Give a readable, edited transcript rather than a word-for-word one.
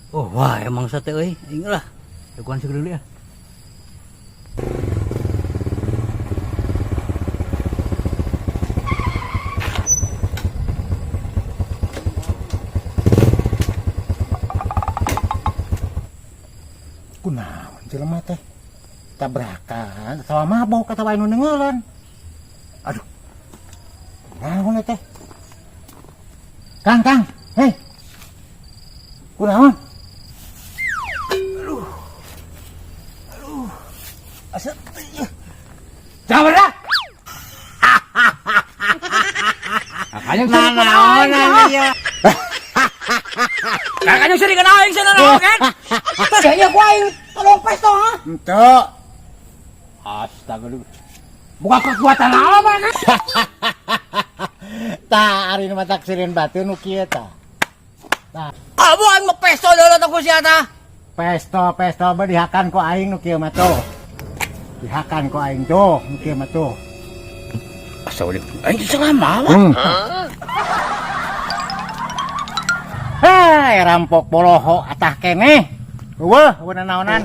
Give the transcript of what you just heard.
Oh, wah emang sate euy. Aing lah. Jagoan segede dulu ya. Kunaon jelema teh? Tabrakan, sawa mabok kata wae nu neungeuleuan. Aduh. Naon teh? Kang, hei. Kunaon? Aduh. Asa. Jangan dah. Kakaknya sering kenaon ya. Kakaknya sering kenaon kan? Kayaknya gua aing tolong pesto ha. Ente. Astagfirullah. Buka kekuatan apa kan? Tah ari mah taksirin batu nu kieu tah. Tah. Abu aing mah pesto dulu tuh ku sia tah. Pesto mah dihakan ku aing nu kieu mah tuh. Dihakan ku aing tuh nu kieu mah tuh. Asa udah aing selama. Hei, rampok boloho atah keneh. Eueuh, beuneu naonan.